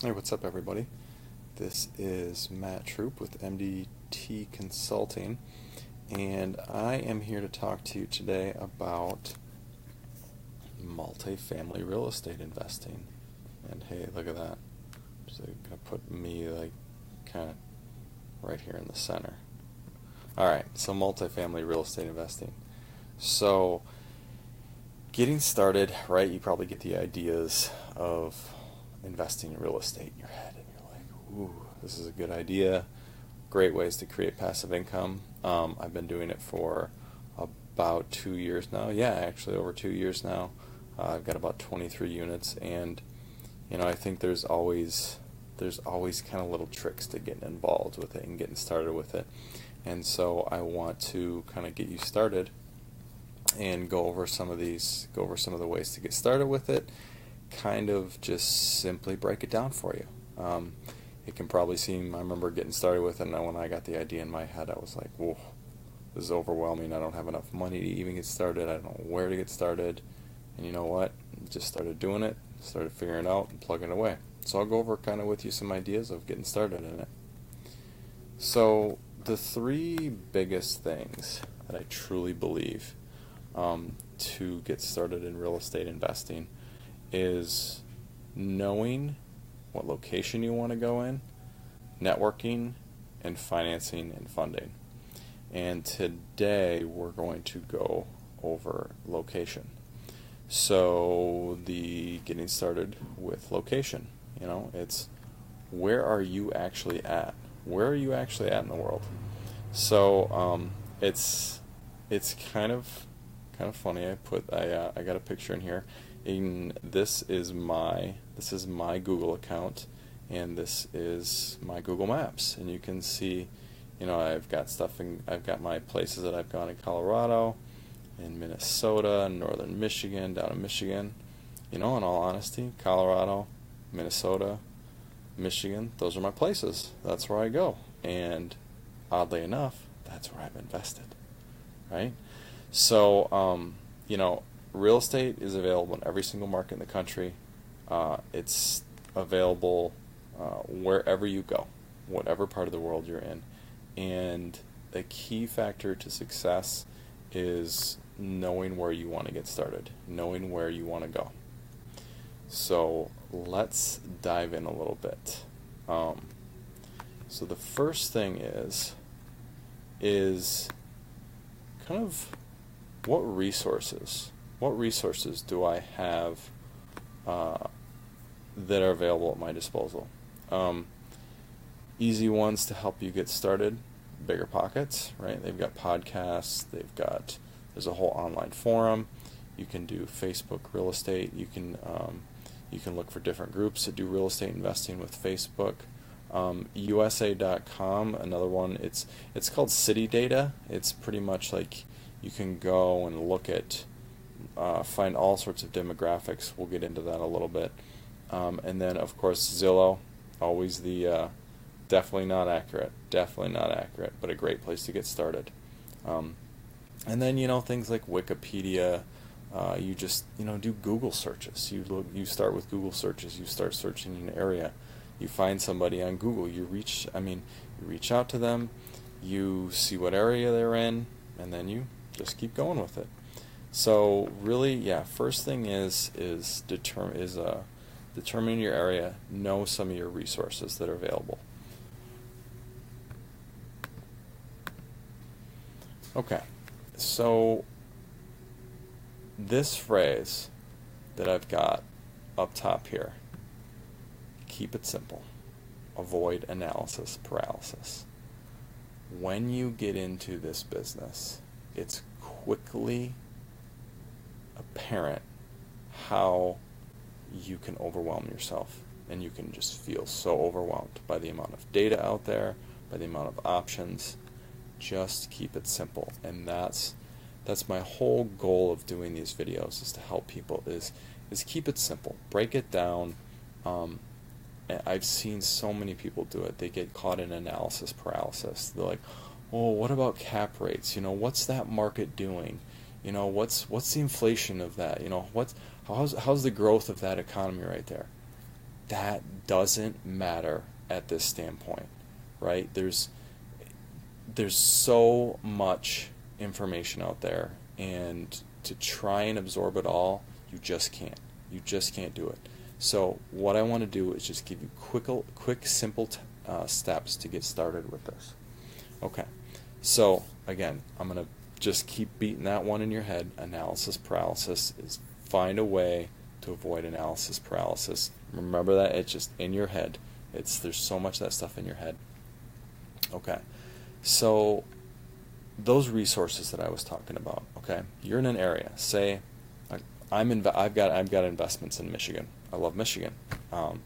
Hey, what's up, everybody? This is Matt Troop with MDT Consulting, and I am here to talk to you today about multifamily real estate investing. And hey, look at that. Just gonna put me kind of right here in the center. All right, so multifamily real estate investing. So, getting started, right? You probably get the ideas of investing in real estate in your head, and you're like, ooh, this is a good idea. Great ways to create passive income. I've been doing it for about 2 years now. Yeah, actually over 2 years now. I've got about 23 units, and I think there's always kind of little tricks to getting involved with it and getting started with it. And so I want to kind of get you started and go over some of the ways to get started with it, kind of just simply break it down for you. It can probably seem, I remember getting started with it, and when I got the idea in my head, I was like, whoa, this is overwhelming. I don't have enough money to even get started. I don't know where to get started. And you know what? Just started doing it, started figuring it out and plugging away. So I'll go over kind of with you some ideas of getting started in it. So the three biggest things that I truly believe to get started in real estate investing is knowing what location you want to go in, networking, and financing and funding. And today we're going to go over location. So the getting started with location, it's where are you actually at? Where are you actually at in the world? So it's kind of funny. I got a picture in here. This is my Google account, and this is my Google Maps, and you can see, I've got my places that I've gone in Colorado, in Minnesota, northern Michigan, down in Michigan. In all honesty, Colorado, Minnesota, Michigan, those are my places. That's where I go, and oddly enough, that's where I've invested, right? So, real estate is available in every single market in the country. It's available wherever you go, whatever part of the world you're in. And the key factor to success is knowing where you want to get started, knowing where you want to go. So let's dive in a little bit. So the first thing is kind of what resources do I have that are available at my disposal? Easy ones to help you get started, Bigger Pockets, right? They've got podcasts, there's a whole online forum. You can do Facebook real estate. You can look for different groups that do real estate investing with Facebook. USA.com, another one. It's called City Data. It's pretty much like you can go and look at, find all sorts of demographics. We'll get into that a little bit. And then, of course, Zillow, always definitely not accurate, but a great place to get started. And then, things like Wikipedia. You just, do Google searches. You start with Google searches. You start searching an area. You find somebody on Google. You reach out to them. You see what area they're in, and then you just keep going with it. So really, yeah, first thing is determining your area. Know some of your resources that are available. Okay, so this phrase that I've got up top here, keep it simple. Avoid analysis paralysis. When you get into this business, it's quickly apparent how you can overwhelm yourself, and you can just feel so overwhelmed by the amount of data out there, by the amount of options. Just keep it simple, and that's my whole goal of doing these videos, is to help people, is keep it simple, break it down. I've seen so many people do it. They get caught in analysis paralysis. They're like, oh, what about cap rates? What's that market doing? What's the inflation of that? How's the growth of that economy right there? that doesn't matter at this standpoint, right? There's so much information out there, and to try and absorb it all, you just can't. You just can't do it. So what I want to do is just give you quick, simple steps to get started with this. Okay. So again, I'm going to just keep beating that one in your head. Analysis paralysis is find a way to avoid analysis paralysis. Remember that it's just in your head. There's so much of that stuff in your head. Okay. So those resources that I was talking about, okay, you're in an area. Say I've got investments in Michigan. I love Michigan.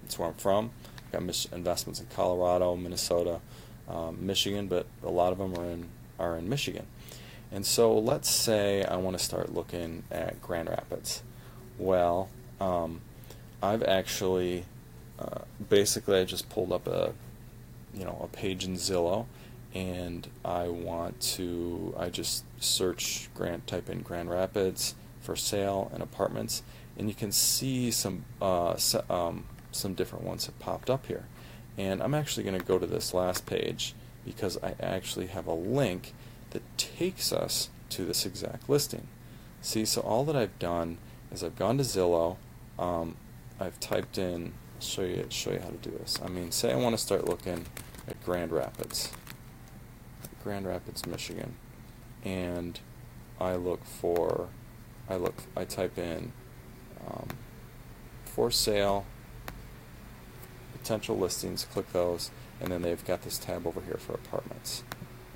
It's where I'm from. I've got investments in Colorado, Minnesota, Michigan, but a lot of them are in Michigan. And so let's say I want to start looking at Grand Rapids. Well, I've actually basically I just pulled up a page in Zillow, and I just type in Grand Rapids for sale and apartments, and you can see some different ones have popped up here. And I'm actually going to go to this last page because I actually have a link that takes us to this exact listing. See, so all that I've done is I've gone to Zillow, I've typed in, show you how to do this. I mean, say I want to start looking at Grand Rapids, Michigan, and I type in for sale, potential listings, click those, and then they've got this tab over here for apartments.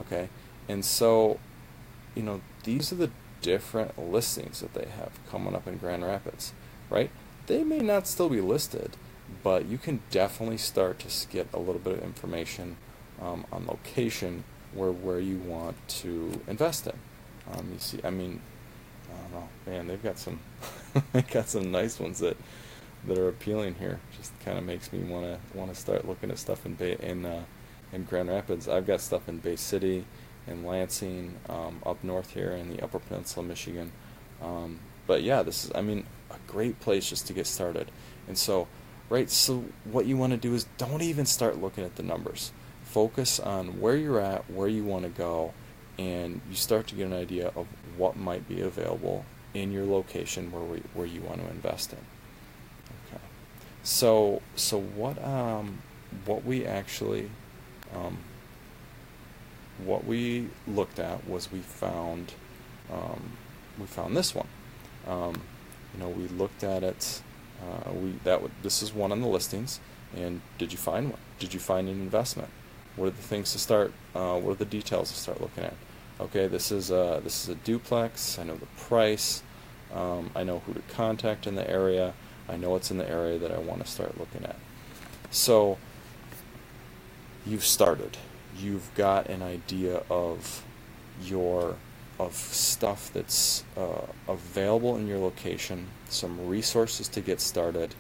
Okay, and so these are the different listings that they have coming up in Grand Rapids, right? They may not still be listed, but you can definitely start to get a little bit of information on location where you want to invest in. You see, I mean, I don't know, man, they've got some nice ones that are appealing here. Just kind of makes me want to start looking at stuff in Grand Rapids. I've got stuff in Bay City, in Lansing, up north here in the Upper Peninsula, Michigan. But yeah, this is, I mean, a great place just to get started. And so, right, so what you want to do is don't even start looking at the numbers. Focus on where you're at, where you want to go, and you start to get an idea of what might be available in your location where you want to invest in. Okay. So what we actually what we looked at was we found this one. We looked at it. This is one on the listings. And did you find one? Did you find an investment? What are the things to start? What are the details to start looking at? Okay, this is a duplex. I know the price. I know who to contact in the area. I know it's in the area that I want to start looking at. So you've started. You've got an idea of stuff that's available in your location, some resources to get started,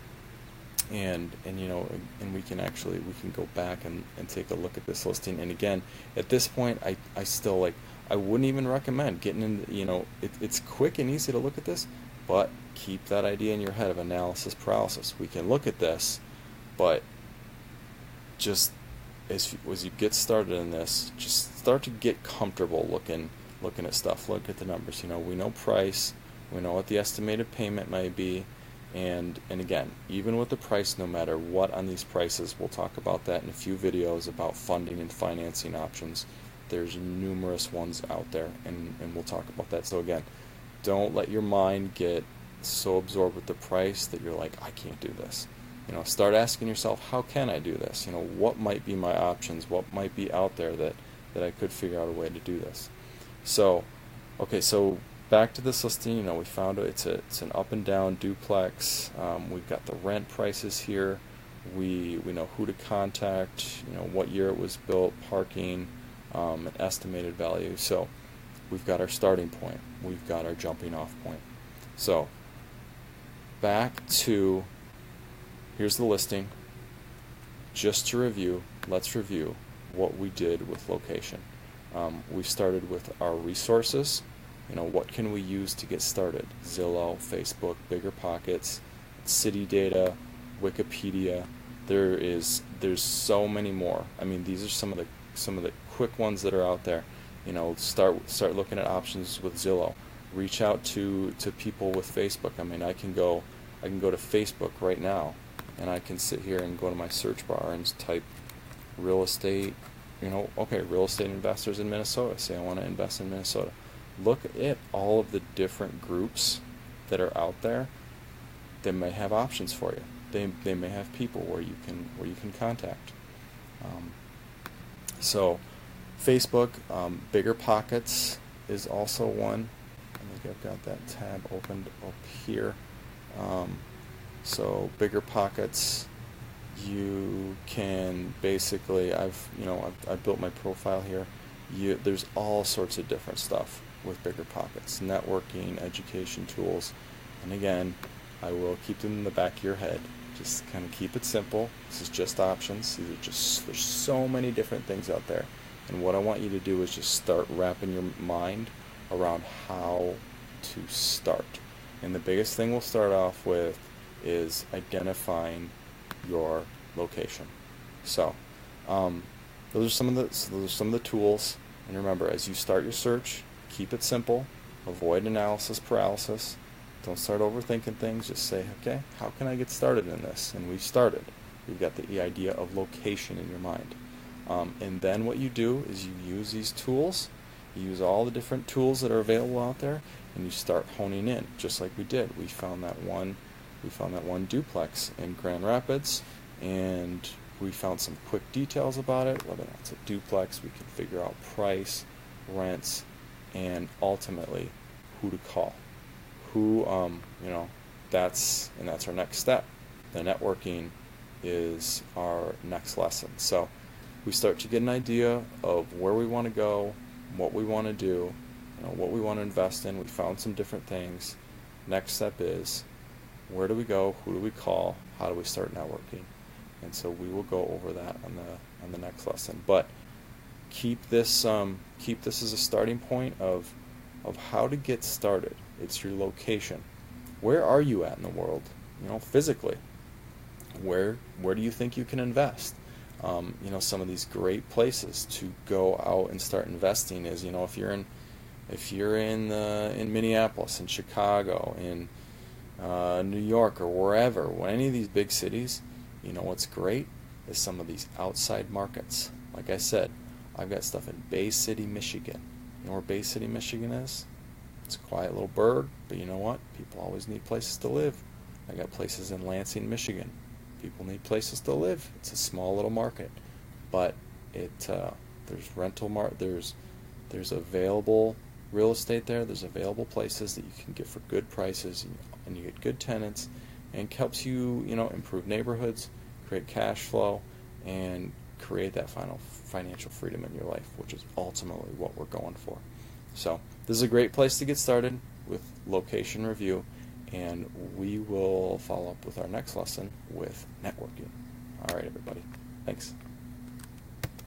and we can go back and take a look at this listing. And again, at this point, I still I wouldn't even recommend getting in. It's quick and easy to look at this, but keep that idea in your head of analysis paralysis. We can look at this, but just as you get started in this, just start to get comfortable looking at stuff. Look at the numbers. We know price, we know what the estimated payment might be, and again, even with the price, no matter what on these prices, we'll talk about that in a few videos about funding and financing options. There's numerous ones out there, and we'll talk about that. So again, don't let your mind get so absorbed with the price that you're like, I can't do this. Start asking yourself, how can I do this? What might be my options? What might be out there that I could figure out a way to do this? So, okay, so back to this listing. We found it's an up and down duplex. We've got the rent prices here. We know who to contact. What year it was built, parking, an estimated value. So we've got our starting point. We've got our jumping off point. So back to, here's the listing. Just to review, let's review what we did with location. We started with our resources. What can we use to get started? Zillow, Facebook, Bigger Pockets, city data, Wikipedia. There's so many more. I mean, these are some of the quick ones that are out there. Start looking at options with Zillow. Reach out to people with Facebook. I mean, I can go to Facebook right now, and I can sit here and go to my search bar and type real estate. Okay, real estate investors in Minnesota. Say I want to invest in Minnesota. Look at all of the different groups that are out there. They may have options for you. They may have people where you can contact. So Facebook, Bigger Pockets is also one. I think I've got that tab opened up here. So Bigger Pockets, you can basically, I've built my profile here. There's all sorts of different stuff with Bigger Pockets, networking, education tools, and again, I will keep them in the back of your head. Just kind of keep it simple. This is just options. There's so many different things out there, and what I want you to do is just start wrapping your mind around how to start. And the biggest thing we'll start off with is identifying your location. So those are some of the tools. And remember, as you start your search, keep it simple. Avoid analysis paralysis. Don't start overthinking things. Just say, okay, how can I get started in this? And we've started. We've got the idea of location in your mind. And then what you do is you use these tools. You use all the different tools that are available out there, and you start honing in, just like we did. We found that one duplex in Grand Rapids, and we found some quick details about it, whether or not it's a duplex. We can figure out price, rents, and ultimately who to call. That's our next step. The networking is our next lesson. So we start to get an idea of where we want to go, what we want to do, what we want to invest in. We found some different things. Next step is, where do we go? Who do we call? How do we start networking? And so we will go over that on the next lesson. But keep this as a starting point of how to get started. It's your location. Where are you at in the world? Physically. Where do you think you can invest? Some of these great places to go out and start investing is, if you're in Minneapolis, in Chicago, in New York, or wherever, any of these big cities, what's great is some of these outside markets. Like I said, I've got stuff in Bay City, Michigan. You know where Bay City, Michigan is? It's a quiet little burg, but you know what? People always need places to live. I got places in Lansing, Michigan. People need places to live. It's a small little market, but there's there's available real estate there. There's available places that you can get for good prices, and you get good tenants, and helps you improve neighborhoods, create cash flow, and create that financial freedom in your life, which is ultimately what we're going for. So this is a great place to get started with location review, and we will follow up with our next lesson with networking. All right, everybody. Thanks.